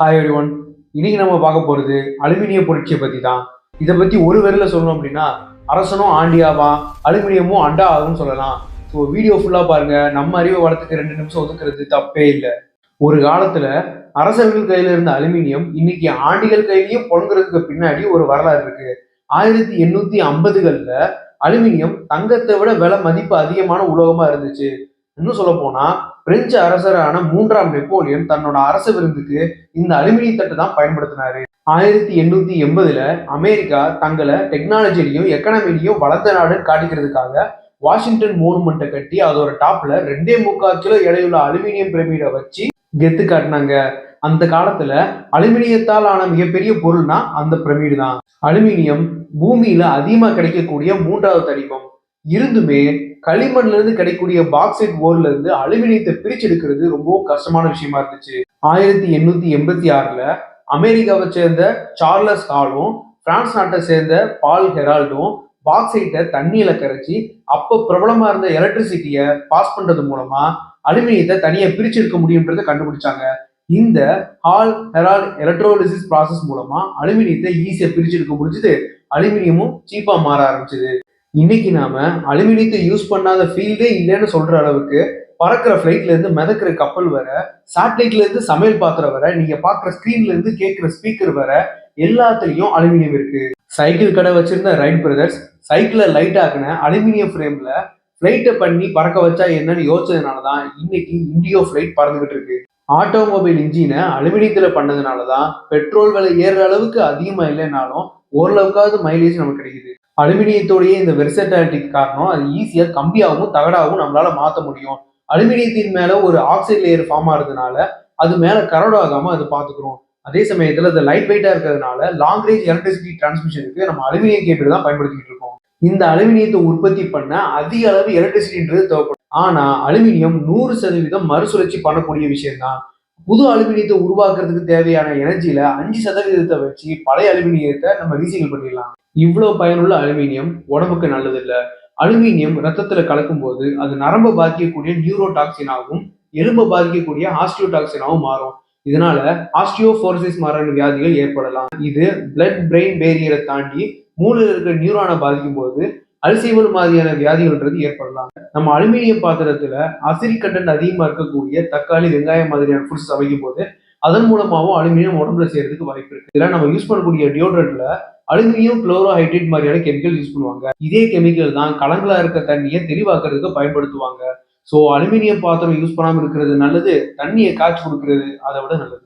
Hi every one. இன்னைக்கு நம்ம பார்க்க போகிறது அலுமினிய புரட்சியை பற்றி தான். இதை பற்றி ஒரு வரியில் சொல்லணும் அப்படின்னா, அரசனும் ஆண்டியாவா, அலுமினியமும் அண்டா ஆகும்னு சொல்லலாம். ஸோ வீடியோ ஃபுல்லாக பாருங்கள். நம்ம அறிவை வளர்த்துக்கு 2 நிமிஷம் ஒதுக்குறது தப்பே இல்லை. ஒரு காலத்தில் அரசர்கள் கையில் இருந்த அலுமினியம் இன்னைக்கு ஆண்டிகள் கையிலையும் பொங்குறதுக்கு பின்னாடி ஒரு வரலாறு இருக்கு. 1850களில் அலுமினியம் தங்கத்தை விட விலை மதிப்பு அதிகமான உலோகமா இருந்துச்சு. இன்னும் சொல்ல போனா பிரெஞ்சு அரசரான 3ஆம் நெப்போலியன் தன்னோட அரச விருந்துக்கு இந்த அலுமினிய தட்டு தான் பயன்படுத்தினாரு. 1880ல அமெரிக்கா தங்களை டெக்னாலஜிலையும் எக்கனாமிலையும் வளர்ந்த நாடுன்னு காட்டிக்கிறதுக்காக வாஷிங்டன் மோனுமெண்ட்டை கட்டி அதோட டாப்ல 2.25 கிலோ எடையுள்ள அலுமினியம் பிரமிடை வச்சு கெத்து காட்டினாங்க. அந்த காலத்துல அலுமினியத்தால் ஆன மிகப்பெரிய பொருள்னா அந்த பிரமிடு தான். அலுமினியம் பூமியில அதிகமா கிடைக்கக்கூடிய 3வது தனிமம். இருந்துமே களிமண்ல இருந்து கிடைக்கக்கூடிய பாக்சைட் ஓர்ல இருந்து அலுமினியத்தை பிரிச்செடுக்கிறது ரொம்பவும் கஷ்டமான விஷயமா இருந்துச்சு. 1886ல அமெரிக்காவை சேர்ந்த சார்லஸ் ஹாலும் பிரான்ஸ் நாட்டை சேர்ந்த பால் ஹெரால்டும் பாக்சைட்டை தண்ணியில கரைச்சி அப்போ பிரபலமா இருந்த எலக்ட்ரிசிட்டியை பாஸ் பண்றது மூலமா அலுமினியத்தை தனியா பிரிச்செடுக்க முடியும்ன்றதை கண்டுபிடிச்சாங்க. இந்த ஹால் ஹெரால்ட் எலக்ட்ரோலிசிஸ் ப்ராசஸ் மூலமா அலுமினியத்தை ஈஸியா பிரிச்செடுக்க முடிஞ்சது. அலுமினியமும் சீப்பா மாற ஆரம்பிச்சது. இன்னைக்கு நாம அலுமினியத்தை யூஸ் பண்ணாத ஃபீல்டே இல்லைன்னு சொல்ற அளவுக்கு பறக்கிற ஃபிளைட்ல இருந்து மிதக்கிற கப்பல் வர, சேட்டலைட்ல இருந்து சமையல் பாத்திரம் வர, நீங்க பாக்குற ஸ்கிரீன்ல இருந்து கேட்கிற ஸ்பீக்கர் வர எல்லாத்துலயும் அலுமினியம் இருக்கு. சைக்கிள் கடை வச்சிருந்த ரைட் பிரதர்ஸ் சைக்கிளை லைட் ஆக்குன அலுமினியம் ஃப்ரேம்ல ஃபிளைட்டை பண்ணி பறக்க வச்சா என்னன்னு யோசிச்சதுனாலதான் இன்னைக்கு இண்டியோ ஃபிளைட் பறந்துகிட்டு இருக்கு. ஆட்டோமொபைல் இன்ஜினை அலுமினியத்துல பண்ணதுனாலதான் பெட்ரோல் விலை ஏறுற அளவுக்கு அதிகமா இல்லைன்னாலும் ஓரளவுக்காவது மைலேஜ் நமக்கு கிடைக்குது. அலுமினியத்தோடைய இந்த வெர்சட்டாலிட்டிக்கு காரணம் அது ஈஸியா கம்பியாகவும் தகடாகவும் நம்மளால மாற்ற முடியும். அலுமினியத்தின் மேல ஒரு ஆக்சைடு லேயர் ஃபார்ம் ஆகுறதுனால அது மேல கரோடு ஆகாம அது பாத்துக்கிறோம். அதே சமயத்துல அது லைட் வெயிட்டா இருக்கிறதுனால லாங் ரேஞ்ச் எலக்ட்ரிசிட்டி டிரான்ஸ்மிஷனுக்கு நம்ம அலுமினியம் கேபிள் தான் பயன்படுத்திட்டு இருக்கோம். இந்த அலுமினியத்தை உற்பத்தி பண்ண அதிக அளவு எலக்ட்ரிசிட்டின்றது தேவைப்படும். ஆனா அலுமினியம் 100% மறுசுழற்சி பண்ணக்கூடிய விஷயம் தான். புது அலுமினியத்தை உருவாக்குறதுக்கு தேவையான எனர்ஜியில 5% வச்சு பழைய அலுமினியத்தை நம்ம ரீசைக்கிள் பண்ணிடலாம். இவ்வளவு பயனுள்ள அலுமினியம் உடம்புக்கு நல்லது இல்லை. அலுமினியம் ரத்தத்துல கலக்கும் போது அது நரம்பை பாதிக்கக்கூடிய நியூரோடாக்சினாகவும் எலும்பை பாதிக்கக்கூடிய ஆஸ்டியோடாக்சினாகவும் மாறும். இதனால ஆஸ்டியோபோரோசிஸ் மாதிரியான வியாதிகள் ஏற்படலாம். இது பிளட் பிரெயின் பேரியரை தாண்டி மூளையில் இருக்கிற நியூரானை பாதிக்கும் போது அல்சைமர் மாதிரியான வியாதிகள்ன்றது ஏற்படலாம். நம்ம அலுமினியம் பாத்திரத்துல அசிடிக் கண்டென்ட் அதிகமா இருக்கக்கூடிய தக்காளி, வெங்காயம் மாதிரியான ஃபுட்ஸ் சமைக்கும் போது அதன் மூலமாகவும் அலுமினியம் உடம்புல செய்யறதுக்கு வாய்ப்பு இருக்கு. இதெல்லாம் நம்ம யூஸ் பண்ணக்கூடிய டியோட்ரண்ட்ல அலுமினியம் குளோரோஹைட்ரேட் மாதிரியான கெமிக்கல் யூஸ் பண்ணுவாங்க. இதே கெமிக்கல் தான் கலங்களா இருக்க தண்ணியை தெளிவாக்குறதுக்கு பயன்படுத்துவாங்க. ஸோ அலுமினியம் பாத்திரம் யூஸ் பண்ணாம இருக்கிறது நல்லது. தண்ணியை காய்ச்சி கொடுக்கறது அதை விட நல்லது.